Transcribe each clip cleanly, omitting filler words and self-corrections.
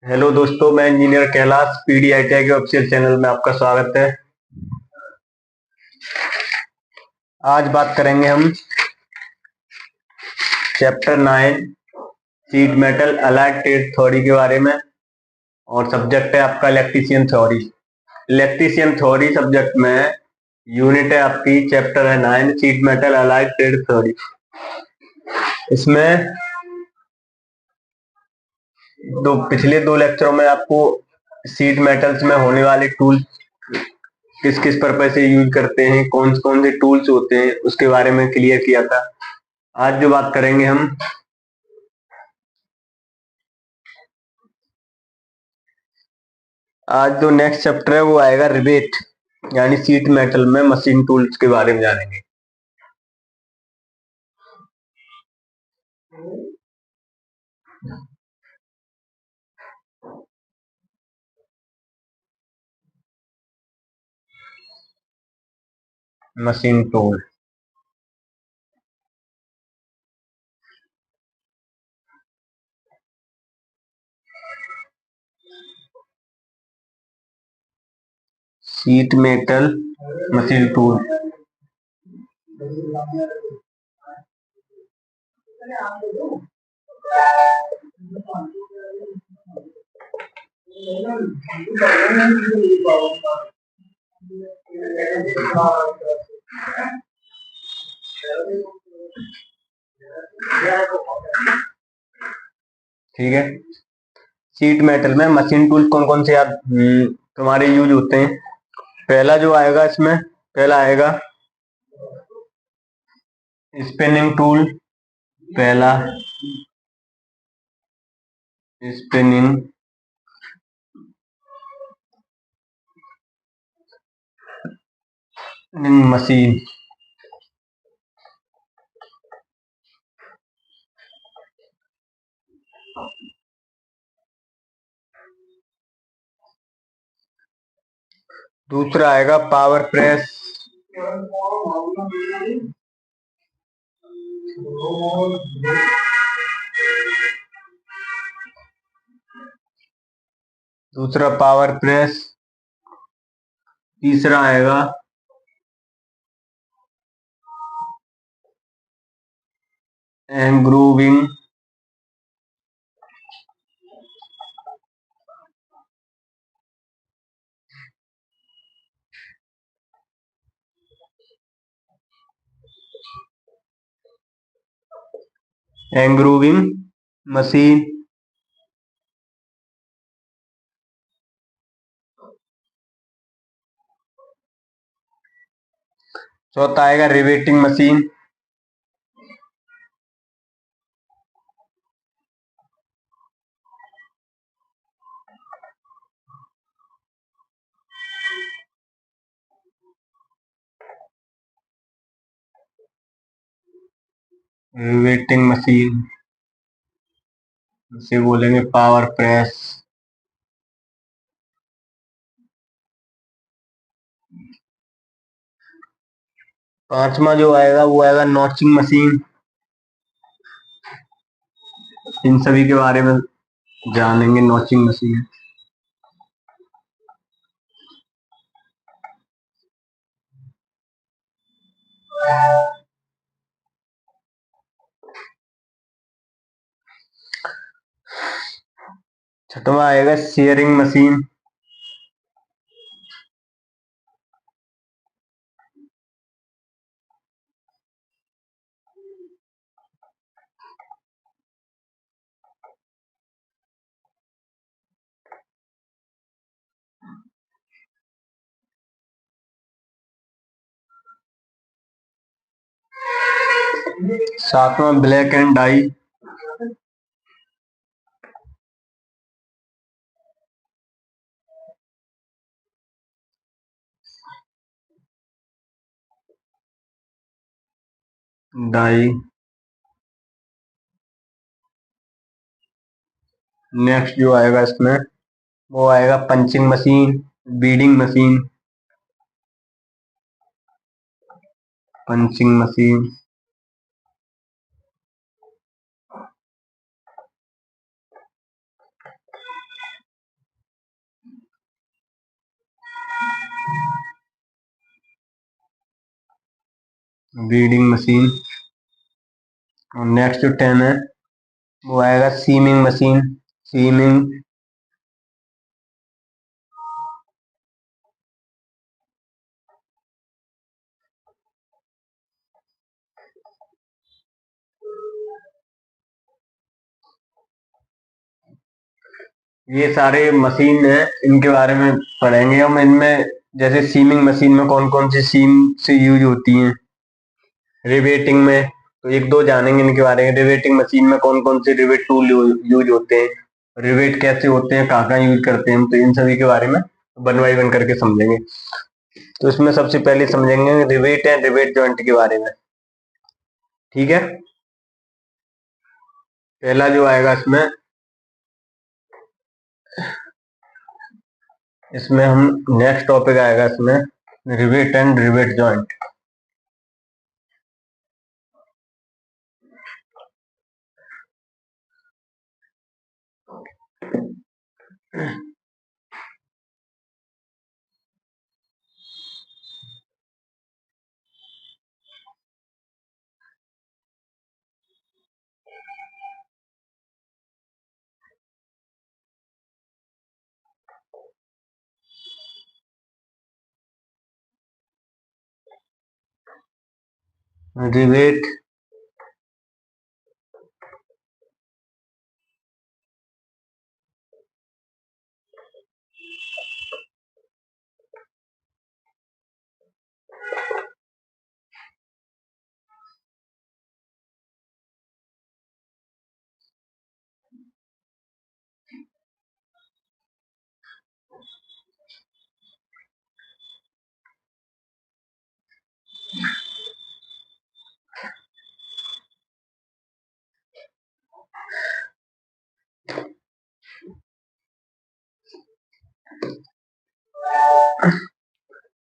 Hello दोस्तों, मैं engineer Kailash पीडीआईटीआई के ऑफिशियल चैनल में आपका स्वागत है। आज बात करेंगे हम chapter 9 sheet metal allied trade theory के बारे में। और सब्जेक्ट है आपका electrician theory. Electrician theory subject में यूनिट है आपकी, चैप्टर है 9 sheet metal allied trade theory. इसमें पिछले दो लेक्चरों में आपको शीट मेटल्स में होने वाले टूल किस किस पर्पज से यूज करते हैं, कौन कौन से टूल्स होते हैं, उसके बारे में क्लियर किया था। आज जो बात करेंगे हम, आज जो नेक्स्ट चैप्टर है वो आएगा रिवेट, यानी शीट मेटल में मशीन टूल्स के बारे में जानेंगे। Machine tool, sheet metal machine tool. ठीक है, शीट मेटल में मशीन टूल कौन कौन से याद तुम्हारे यूज होते हैं। पहला जो आएगा इसमें, पहला आएगा स्पिनिंग टूल। पहला स्पिनिंग मशीन। दूसरा आएगा पावर प्रेस। दूसरा पावर प्रेस। तीसरा आएगा एंग्रूविंग। एंग्रूविंग मशीन। चौथा आएगा रिवेटिंग मशीन। रिवेटिंग मशीन इसे बोलेंगे पावर प्रेस। पांचवा जो आएगा वो आएगा नॉचिंग मशीन। इन सभी के बारे में जानेंगे। नॉचिंग मशीन, छठवा आएगा शेयरिंग मशीन। सातवां blank and die. Die. Next जो आएगा इसमें वो आएगा punching machine, beading machine. Punching machine, beading machine. और नेक्स्ट जो 10 है वो आएगा सीमिंग मशीन। सीमिंग ये सारे मशीन है, इनके बारे में पढ़ेंगे हम। इनमें जैसे सीमिंग मशीन में कौन कौन सी सीम से यूज होती हैं। रिवेटिंग में तो एक दो जानेंगे इनके बारे में। रिवेटिंग मशीन में कौन कौन से रिवेट टूल यूज होते हैं, रिवेट कैसे होते हैं, कहाँ कहाँ यूज करते हैं, तो इन सभी के बारे में वन बाई वन करके समझेंगे। तो इसमें सबसे पहले समझेंगे रिवेट एंड रिवेट जॉइंट के बारे में। ठीक है, पहला जो आएगा इसमें हम नेक्स्ट टॉपिक आएगा इसमें rivet and rivet joint. Rivet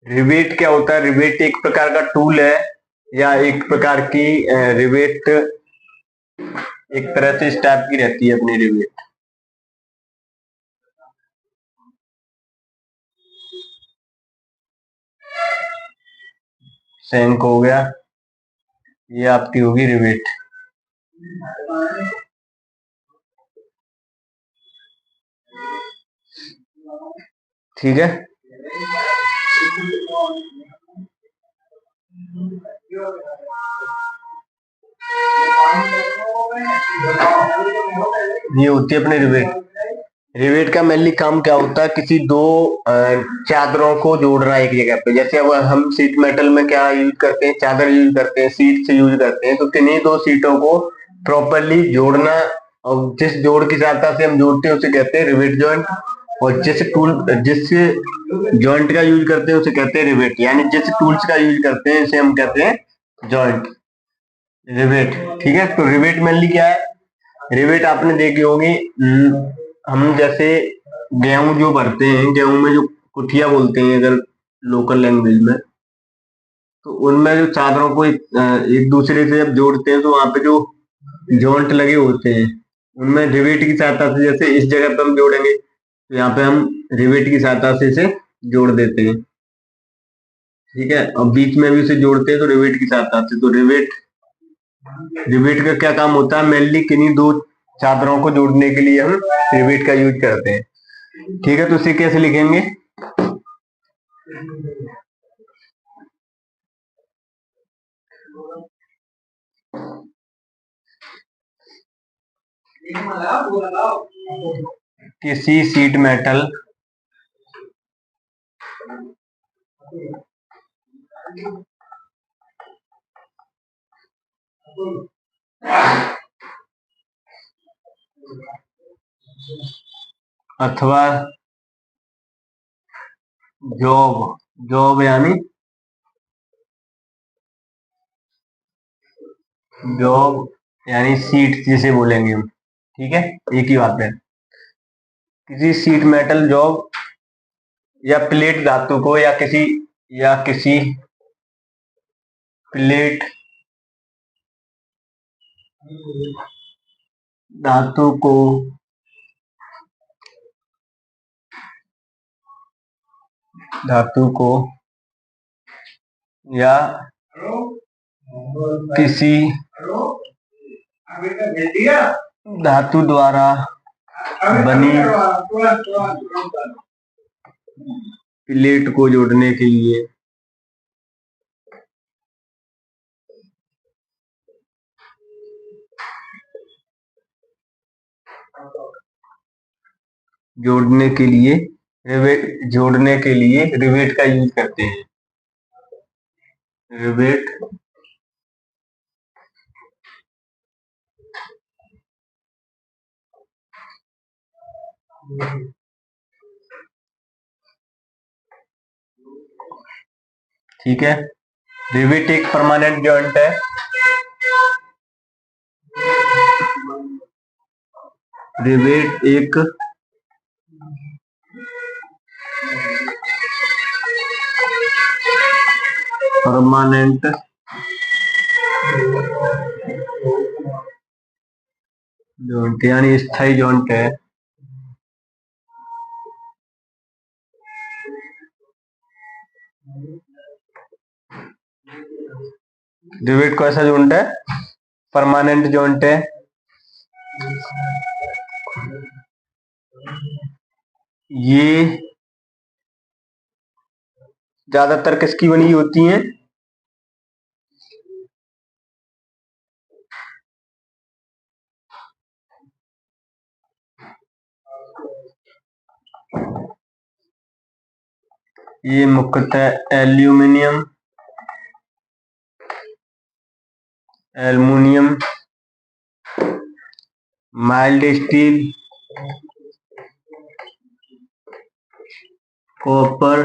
rivet क्या होता है? रिवेट एक प्रकार का टूल है या एक प्रकार की रिवेट एक तरह से इस टाइप की रहती है अपनी रिवेट। सैंक हो गया, ये आपकी होगी रिवेट। ठीक है, ये होती है अपनी रिवेट। रिवेट का मेनली काम क्या होता है? किसी दो चादरों को जोड़ना एक जगह पे। जैसे अब हम सीट मेटल में क्या यूज करते हैं, चादर यूज करते हैं, सीट से यूज करते हैं, तो किन्हीं दो सीटों को प्रॉपरली जोड़ना, और जिस जोड़ की सहायता से हम जोड़ते हैं उसे कहते हैं रिवेट जॉइंट। और जिस जॉइंट का यूज करते हैं उसे कहते हैं रिवेट। यानी जिस टूल्स का यूज करते हैं इसे हम कहते हैं जॉइंट, रिवेट। ठीक है, तो रिवेट मेनली क्या है? रिवेट आपने देखी होगी, हम जैसे गेहूं जो भरते हैं, गेहूं में जो कुठिया बोलते हैं अगर लोकल लैंग्वेज में, तो उनमें जो चादरों को एक दूसरे से जब जोड़ते हैं तो वहां पे जो जॉइंट लगे होते हैं उनमें रिवेट की सहायता से, जैसे इस जगह पे हम जोड़ेंगे तो यहाँ पे हम रिवेट की सहायता से इसे जोड़ देते हैं। ठीक है, और बीच में भी उसे जोड़ते हैं तो रिवेट की सहायता से। तो रिवेट रिवेट का क्या काम होता है? मेनली किन्हीं दो चादरों को जोड़ने के लिए हम रिवेट का यूज करते हैं। ठीक है, तो इसे कैसे लिखेंगे? किसी सीट मेटल अथवा जॉब, जॉब यानी जॉब यानी सीट जिसे बोलेंगे हम। ठीक है, एक ही बात है। किसी सीट मेटल जॉब या प्लेट धातु को या किसी प्लेट धातु को धातु को या किसी धातु द्वारा बनी प्लेट को जोड़ने के लिए जोड़ने के लिए रिवेट का यूज करते हैं। रिवेट ठीक है। रिवेट एक परमानेंट जॉइंट है। रिवेट एक परमानेंट जॉइंट यानी स्थायी जॉइंट है। रिवेट कैसा जॉइंट है? परमानेंट जॉइंट है। ये ज्यादातर किसकी बनी होती हैं? ये मुख्यतः एल्यूमिनियम, माइल्ड स्टील, कॉपर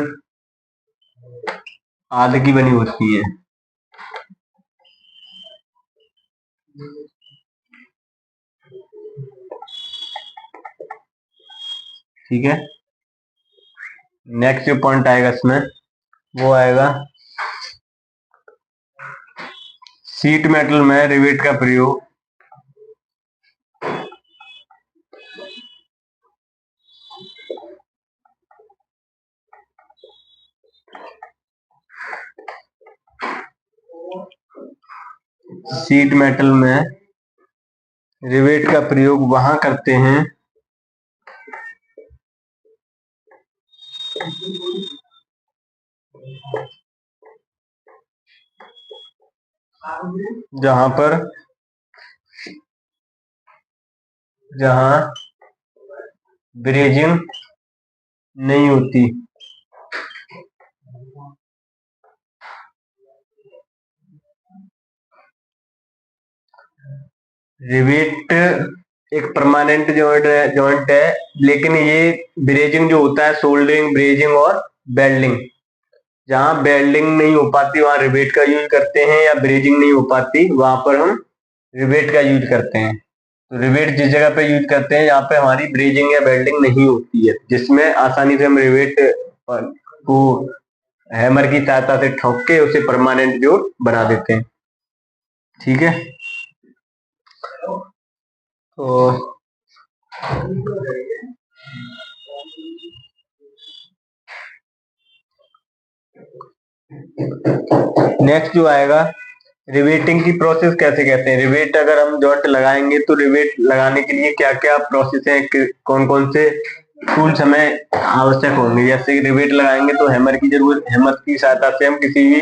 आदि की बनी होती है। ठीक है। नेक्स्ट जो पॉइंट आएगा इसमें वो आएगा शीट मेटल में रिवेट का प्रयोग शीट मेटल में रिवेट का प्रयोग वहां करते हैं जहां ब्रेजिंग नहीं होती। रिवेट एक परमानेंट जॉइंट है, लेकिन ये ब्रेजिंग जो होता है, सोल्डरिंग, ब्रेजिंग और बेल्डिंग, जहां बेल्डिंग नहीं हो पाती वहां रिवेट का यूज करते हैं, या ब्रेजिंग नहीं हो पाती वहां पर हम रिवेट का यूज करते हैं। तो रिवेट जिस जगह पे यूज करते हैं जहाँ पे हमारी ब्रेजिंग या बेल्डिंग नहीं होती है, जिसमें आसानी से हम रिवेट को हैमर की सहायता से ठोक के उसे परमानेंट जोड़ बना देते हैं। ठीक है। तो नेक्स्ट जो आएगा रिवेटिंग की प्रोसेस कैसे कहते हैं। रिवेट अगर हम जॉइंट लगाएंगे तो रिवेट लगाने के लिए क्या क्या प्रोसेस है, कौन कौन से टूल्स हमें आवश्यक होंगे। जैसे रिवेट लगाएंगे तो हैमर की जरूरत, हैमर की सहायता से हम किसी भी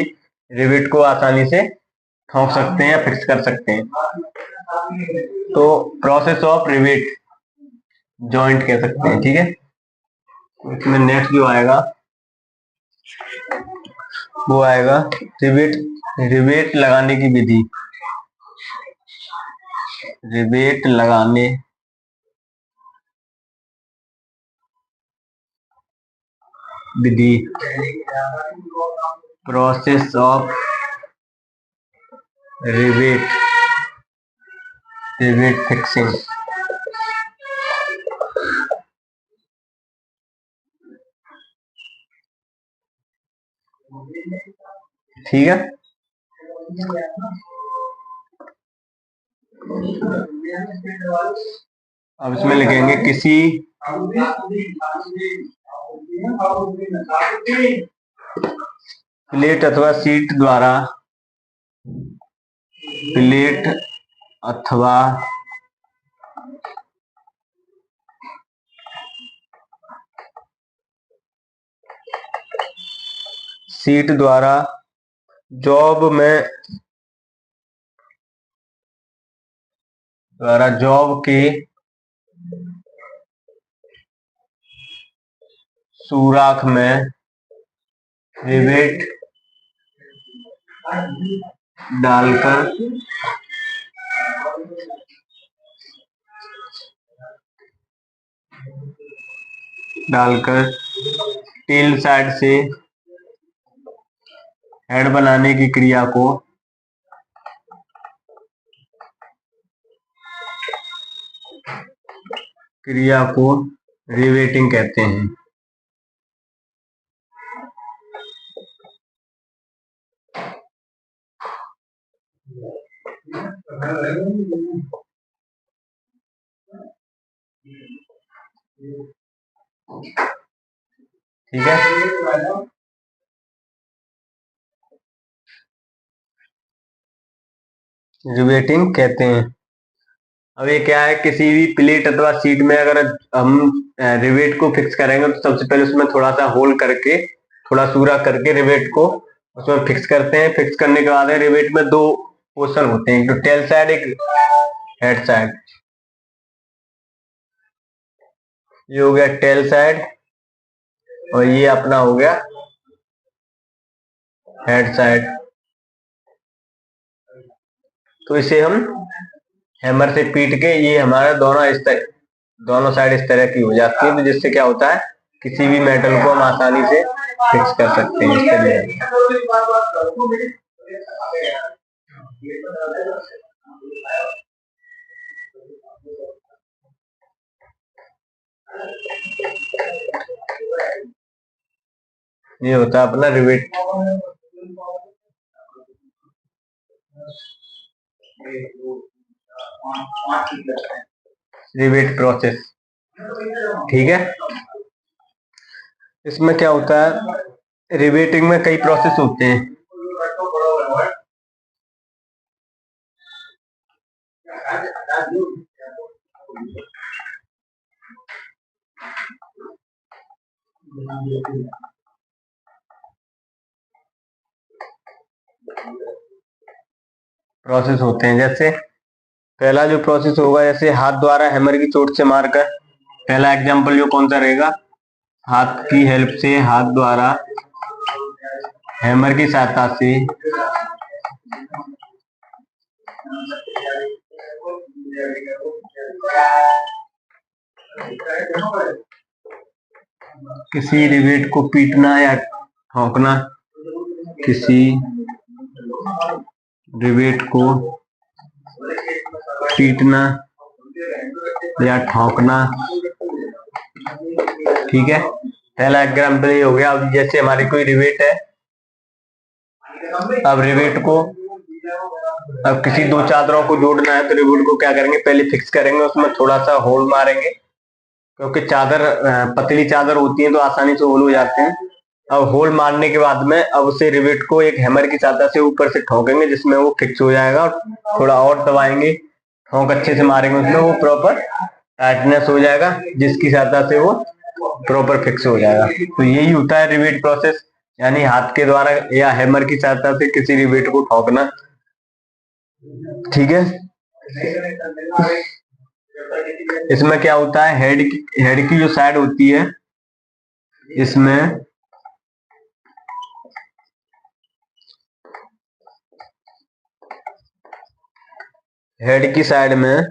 रिवेट को आसानी से ठोक सकते हैं या फिक्स कर सकते हैं। तो प्रोसेस ऑफ रिवेट जॉइंट कह सकते हैं। ठीक है। इसमें नेक्स्ट जो आएगा वो आएगा रिवेट लगाने की विधि। रिवेट लगाने विधि, प्रोसेस ऑफ रिवेट फिक्सिंग। ठीक है। अब इसमें लिखेंगे किसी प्लेट अथवा शीट द्वारा प्लेट अथवा शीट द्वारा जॉब के सुराख में रिवेट डालकर टेल साइड से हेड बनाने की क्रिया को रिवेटिंग कहते हैं। ठीक है, रिवेटिंग कहते हैं। अब ये क्या है, किसी भी प्लेट अथवा शीट में अगर हम रिवेट को फिक्स करेंगे तो सबसे पहले उसमें थोड़ा सा होल करके, थोड़ा सूरा करके रिवेट को उसमें फिक्स करते हैं। फिक्स करने के बाद रिवेट में दो पोर्शन होते हैं, एक तो टेल साइड, एक हेड साइड। ये हो गया टेल साइड और ये अपना हो गया हेड साइड। तो इसे हम हैमर से पीट के, ये हमारा दोनों साइड इस तरह की हो जाती है, तो जिससे क्या होता है, किसी भी मेटल को हम आसानी से फिक्स कर सकते हैं इस तरह। ये होता है अपना रिवेट प्रोसेस। ठीक है, इसमें क्या होता है, रिवेटिंग में कई प्रोसेस होते हैं। जैसे पहला जो प्रोसेस होगा, जैसे हाथ द्वारा हैमर की चोट से मारकर, पहला एग्जांपल जो कौन सा रहेगा, हाथ की हेल्प से, हाथ द्वारा हैमर की सहायता से किसी रिवेट को पीटना या ठोकना, किसी रिवेट को पीटना या ठोकना। ठीक है, पहला एग्जाम्पल ये हो गया। अब जैसे हमारी कोई रिवेट है, अब रिवेट को, अब किसी दो चादरों को जोड़ना है तो रिवेट को क्या करेंगे, पहले फिक्स करेंगे, उसमें थोड़ा सा होल मारेंगे, क्योंकि चादर पतली चादर होती है तो आसानी से होल हो जाते हैं। अब होल मारने के बाद में अब उसे रिवेट को एक हैमर की सहायता से ऊपर से ठोकेंगे, जिसमें वो फिक्स हो जाएगा। थोड़ा और दबाएंगे, ठोक अच्छे से मारेंगे उसमें, वो प्रॉपर टाइटनेस हो जाएगा, जिसकी सहायता से वो प्रॉपर फिक्स हो जाएगा। तो यही होता है रिवेट प्रोसेस, यानी हाथ के द्वारा या हैमर की सहायता से किसी रिवेट को ठोकना। ठीक है, इसमें क्या होता है, हेड की जो साइड होती है, इसमें हेड की साइड में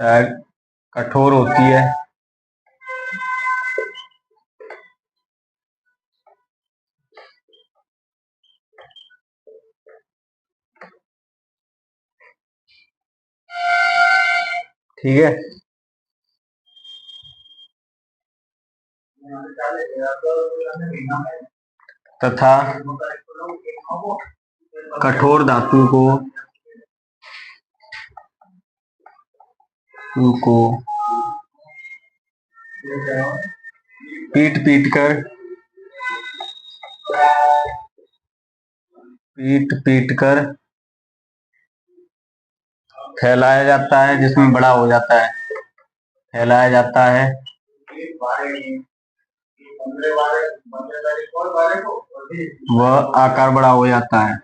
साइड कठोर होती है, ठीक है, तथा कठोर धातु को पीट कर पीट पीट कर फैलाया जाता है, जिसमें बड़ा हो जाता है, फैलाया जाता है। वह आकार बड़ा हो जाता है।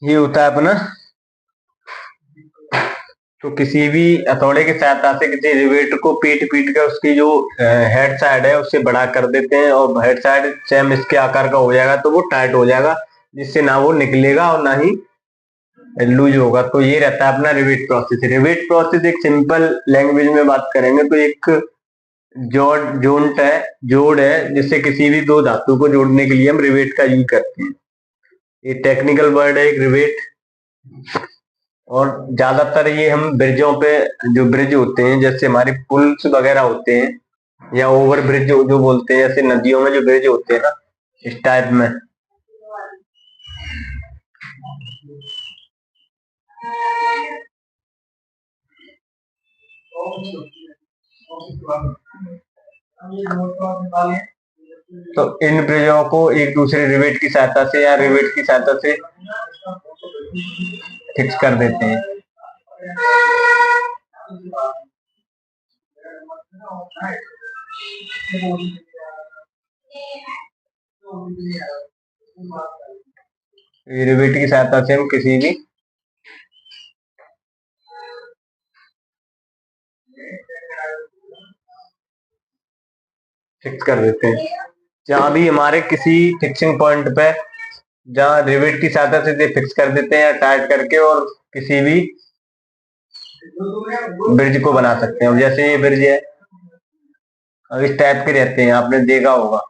ये होता है अपना। तो किसी भी हथौड़े की सहायता से किसी रिवेट को पीट पीट कर उसकी जो हेड साइड है उससे बड़ा कर देते हैं, और हेड साइड सेम इसके आकार का हो जाएगा, तो वो टाइट हो जाएगा, जिससे ना वो निकलेगा और ना ही लूज होगा। तो ये रहता है अपना रिवेट प्रोसेस। रिवेट प्रोसेस एक सिंपल लैंग्वेज में बात करेंगे तो एक जोड़ है जिससे किसी भी दो धातु को जोड़ने के लिए हम रिवेट का यूज करते हैं। ये टेक्निकल वर्ड है एक रिवेट। और ज्यादातर ये हम ब्रिजों पे, जो ब्रिज होते हैं जैसे हमारे पुल्स वगैरह होते हैं या ओवर ब्रिज जो बोलते हैं, जैसे नदियों में जो ब्रिज होते हैं ना, इस टाइप में। तो इन ब्रिजों को एक दूसरे रिवेट की सहायता से या रिवेट की सहायता से फिक्स कर देते हैं। रिवेट की सहायता से हम किसी भी फिक्स कर देते हैं। जहां भी हमारे किसी फिक्सिंग पॉइंट पे, जहां रिवेट की सहायता से फिक्स कर देते हैं टाइट करके, और किसी भी ब्रिज को बना सकते हैं। जैसे ये ब्रिज है, अब इस टाइप के रहते हैं, आपने देखा होगा।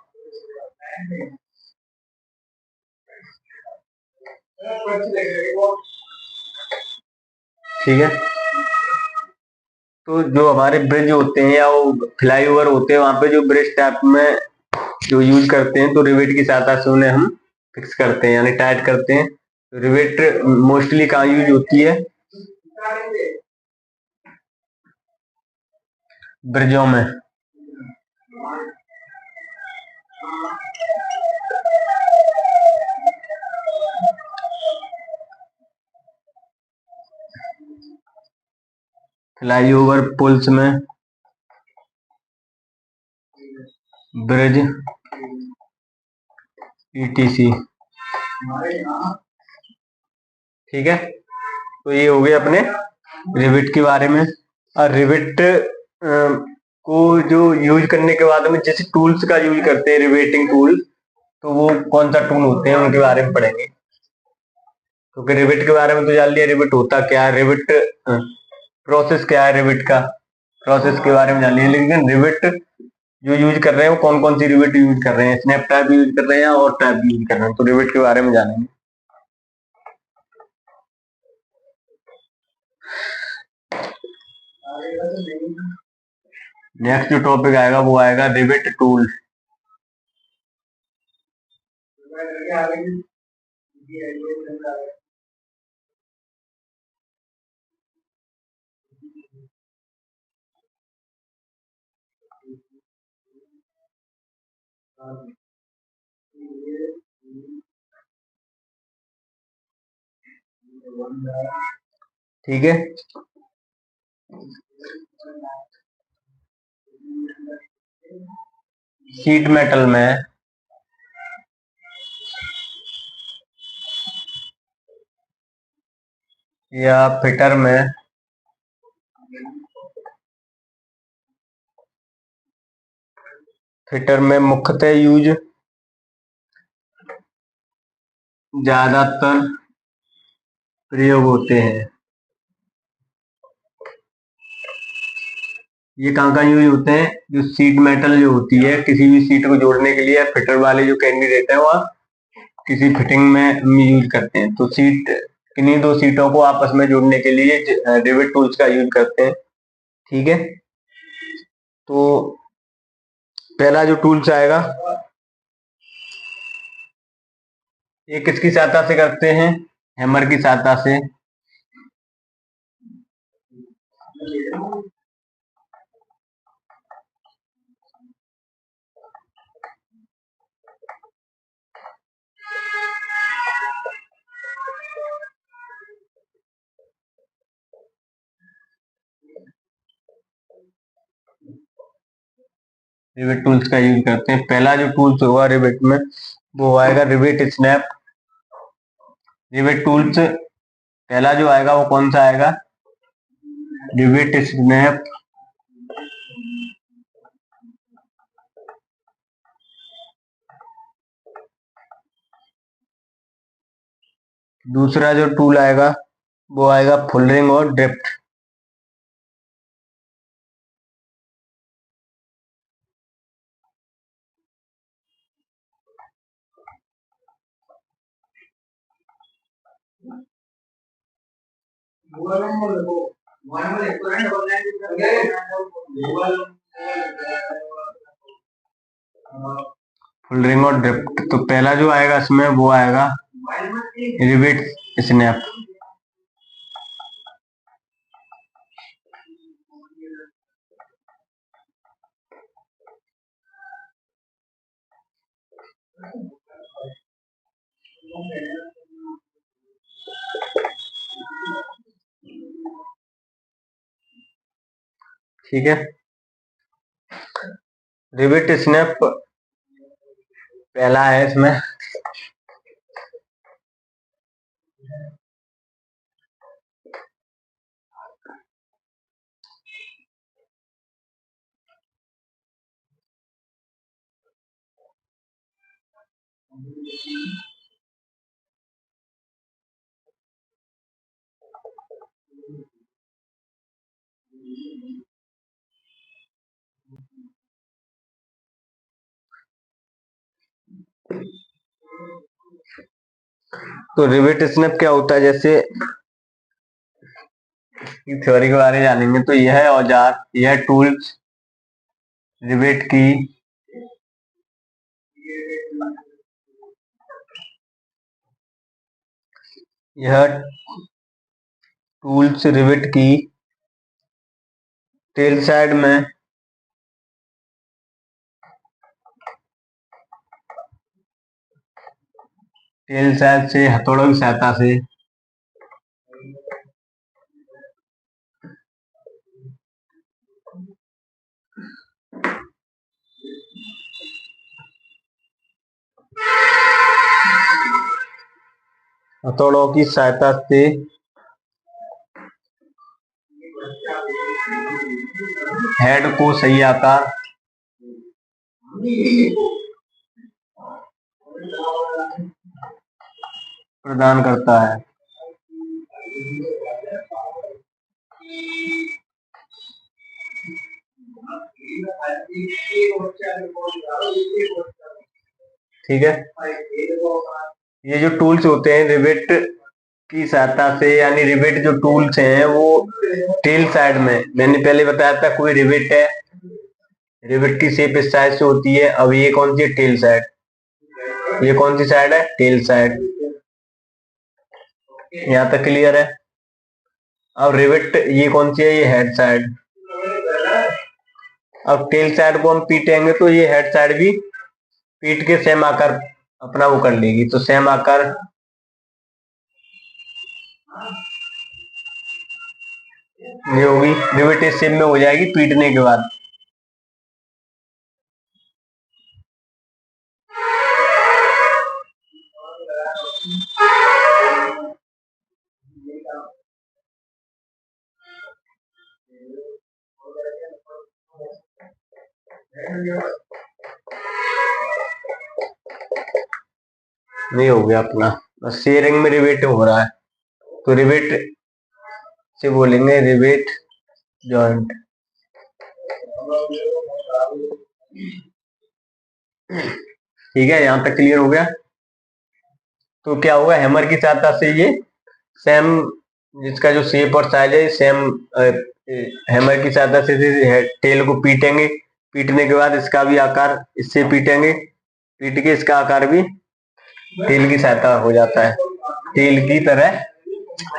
ठीक है। तो जो हमारे ब्रिज होते हैं या वो फ्लाईओवर होते हैं, वहां पे जो ब्रिज टाइप में जो यूज करते हैं, तो रिवेट की सहायता से उन्हें हम फिक्स करते हैं यानी टाइट करते हैं। तो रिवेट मोस्टली कहाँ यूज होती है? ब्रिजों में। फ्लाईओवर, पुल्स में, ब्रिज, ईटीसी। ठीक है। तो ये हो गए अपने रिवेट के बारे में। और रिवेट को जो यूज करने के बाद में जैसे टूल्स का यूज करते हैं, रिवेटिंग टूल, तो वो कौन सा टूल होते हैं उनके बारे में पढ़ेंगे। क्योंकि रिवेट के बारे में तो जान लिया, रिवेट होता क्या है, रिवेट प्रोसेस क्या है, रिवेट का प्रोसेस के बारे में जान लिया। लेकिन रिवेट जो यूज कर रहे हैं वो कौन कौन सी रिवेट यूज कर रहे हैं, स्नैप टाइप यूज कर रहे हैं और टाइप यूज कर रहे हैं, तो रिवेट के बारे में जानेंगे। नेक्स्ट जो टॉपिक आएगा वो आएगा रिवेट टूल। ठीक है। शीट मेटल में या फिटर में मुख्यतः यूज ज्यादातर प्रयोग होते हैं। ये कहाँ यूज होते हैं? जो सीट मेटल जो होती है, किसी भी सीट को जोड़ने के लिए फिटर वाले जो कैंडिडेट है वह किसी फिटिंग में हम यूज करते हैं। तो सीट, किन्हीं दो सीटों को आपस में जोड़ने के लिए रिवेट टूल्स का यूज करते हैं। ठीक है। तो पहला जो टूल्स आएगा ये किसकी सहायता से करते हैं? हैमर की सहायता से। रिवेट टूल्स का यूज करते हैं। पहला जो टूल्स होगा रिवेट में वो आएगा रिवेट स्नैप। रिवेट टूल्स पहला जो आएगा वो कौन सा आएगा? Rivet snap. दूसरा जो टूल आएगा वो आएगा फुलरिंग और ड्रिफ्ट। फुलरिंग और ड्रिफ्ट। तो पहला जो आएगा इसमें वो आएगा रिवेट स्नैप। ठीक है, रिवेट स्नैप पहला है इसमें। तो रिवेट स्नैप क्या होता है, जैसे थ्योरी के बारे में जानेंगे। तो यह औजार, यह टूल्स रिवेट की यह टूल्स रिवेट की टेल साइड में से हथौड़ों की सहायता से हेड को सही आकार प्रदान करता है। ठीक है, ये जो टूल्स होते हैं रिवेट की सहायता से, यानी रिवेट जो टूल्स हैं वो टेल साइड में, मैंने पहले बताया था कोई रिवेट है, रिवेट की शेप इस साइड से होती है। अब ये कौन सी है? Tail side. ये कौन सी साइड है? Tail side. यहाँ तक क्लियर है? अब रिवेट ये कौन सी है? ये हेड साइड। अब टेल साइड को हम पीटेंगे तो ये हेड साइड भी पीट के सेम आकार अपना वो कर लेगी। तो सेम आकार ये होगी, रिवेट इस शेप में हो जाएगी पीटने के बाद। नहीं हो गया अपना, बस शेयरिंग में रिवेट हो रहा है। तो रिवेट से बोलेंगे रिवेट जॉइंट। ठीक है, यहां तक क्लियर हो गया? तो क्या होगा, हैमर की सहायता से ये सेम, जिसका जो शेप और साइज है सेम, हैमर की सहायता से टेल को पीटेंगे। पीटने के बाद इसका भी आकार इससे पीटेंगे, पीट के इसका आकार भी तेल की सहायता हो जाता है, तेल की तरह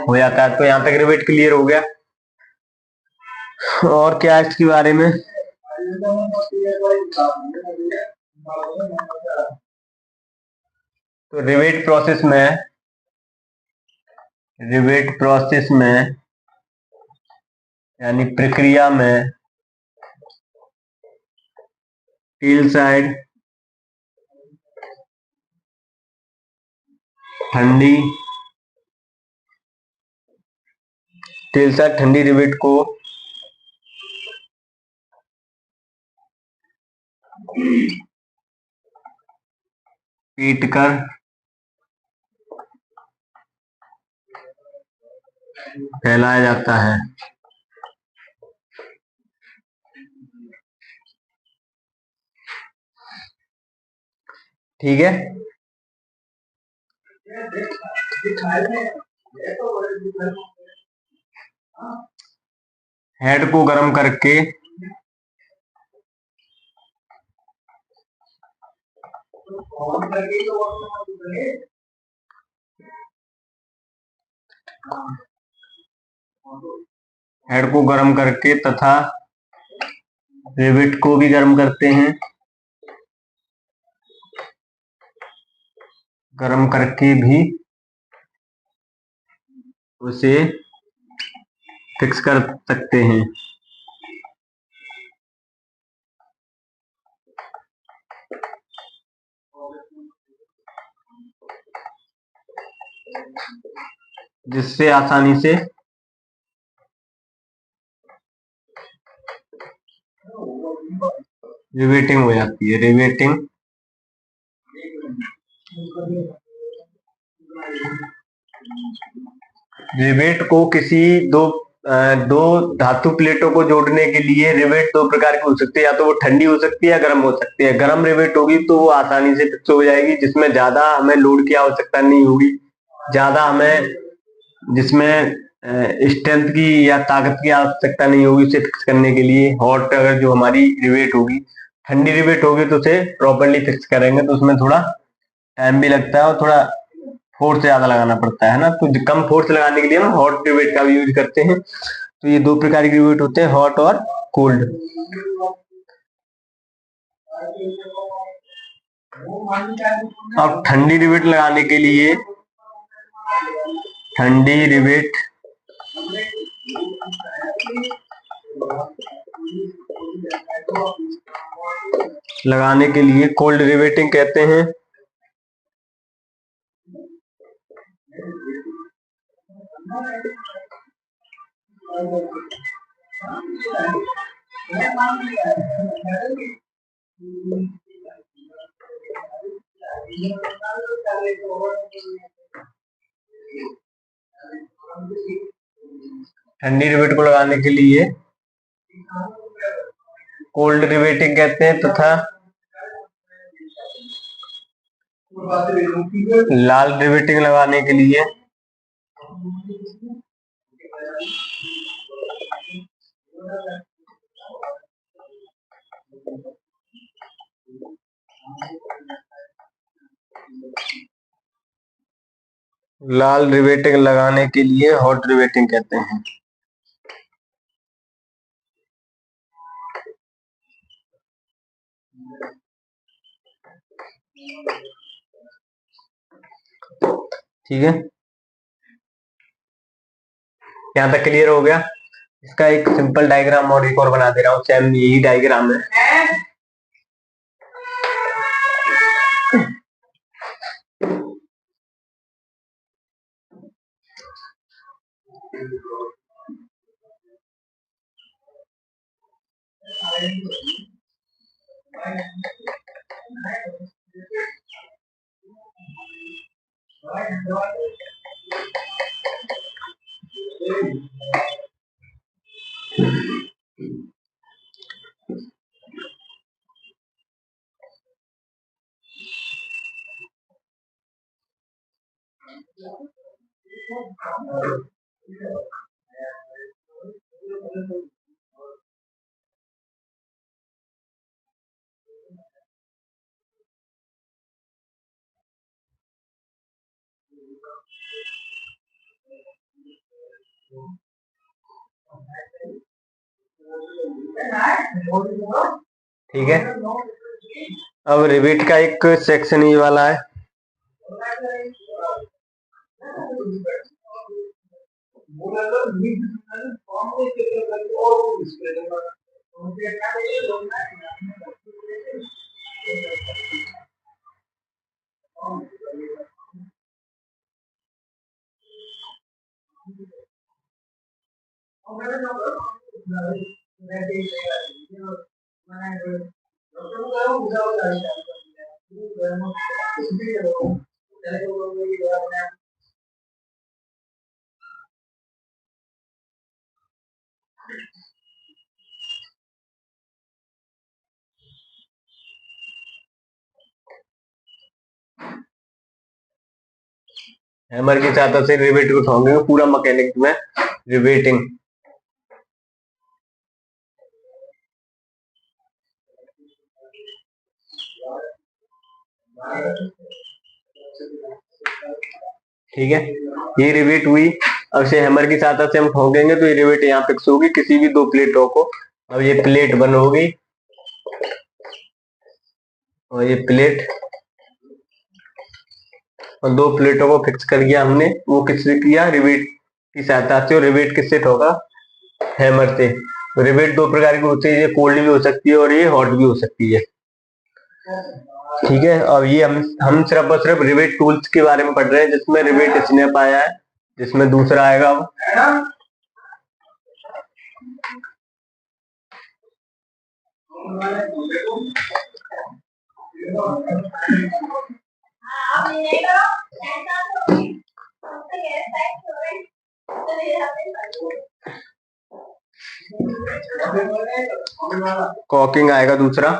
हो जाता है। तो यहाँ तक रिवेट क्लियर हो गया। और क्या इसके बारे में, तो रिवेट प्रोसेस में यानी प्रक्रिया में टील साइड ठंडी ठंडी रिवेट को पीट कर फैलाया जाता है। ठीक है, हेड को गर्म करके तथा रिवेट को भी गर्म करते हैं, गर्म करके भी उसे फिक्स कर सकते हैं। जिससे आसानी से रिवेटिंग हो जाती है। रिवेट को किसी दो धातु प्लेटों को जोड़ने के लिए रिवेट दो प्रकार की हो सकती है, या तो वो ठंडी हो सकती है या गर्म हो सकती है। गर्म रिवेट होगी तो वो आसानी से फिक्स हो जाएगी, जिसमें ज्यादा हमें लोड की आवश्यकता नहीं होगी, ज्यादा हमें जिसमें स्ट्रेंथ की या ताकत की आवश्यकता नहीं होगी उसे फिक्स करने के लिए। हॉट अगर जो हमारी रिवेट होगी, ठंडी रिवेट होगी तो उसे प्रॉपरली फिक्स करेंगे तो उसमें थोड़ा टाइम भी लगता है और थोड़ा फोर्स ज्यादा लगाना पड़ता है ना। तो कम फोर्स लगाने के लिए हम हॉट रिवेट का भी यूज करते हैं। तो ये दो प्रकार के रिवेट होते हैं, हॉट और कोल्ड। अब ठंडी रिवेट लगाने के लिए कोल्ड रिवेटिंग कहते हैं। ठंडी रिवेट को लगाने के लिए कोल्ड रिवेटिंग कहते हैं, तथा लाल रिवेटिंग लगाने के लिए हॉट रिवेटिंग कहते हैं। ठीक है, यहाँ तक क्लियर हो गया। इसका एक सिंपल डायग्राम और एक और बना दे रहा हूँ, सेम यही डायग्राम है। ठीक है, अब रिविट का एक सेक्शन ये वाला है। हैमर की सहायता से रिवेट को ठोकेंगे, पूरा मैकेनिक में रिवेटिंग। ठीक है, ये रिवेट हुई। अब इसे हैमर की सहायता से हम ठोकेंगे तो ये रिवेट यहाँ फिक्स होगी किसी भी दो प्लेटों को। अब ये प्लेट बंद होगी और ये प्लेट, और दो प्लेटों को फिक्स कर दिया हमने। वो किससे किया? रिवेट की सहायता से। और रिवेट किससे ठोका? हैमर से। रिवेट दो प्रकार की होती है, ये कोल्ड भी हो सकती है और ये हॉट भी हो सकती है। ठीक है, अब ये हम सिर्फ और सिर्फ रिवेट टूल्स के बारे में पढ़ रहे हैं, जिसमें रिवेट स्नैप आया है, जिसमें दूसरा आएगा अब कॉकिंग आएगा दूसरा।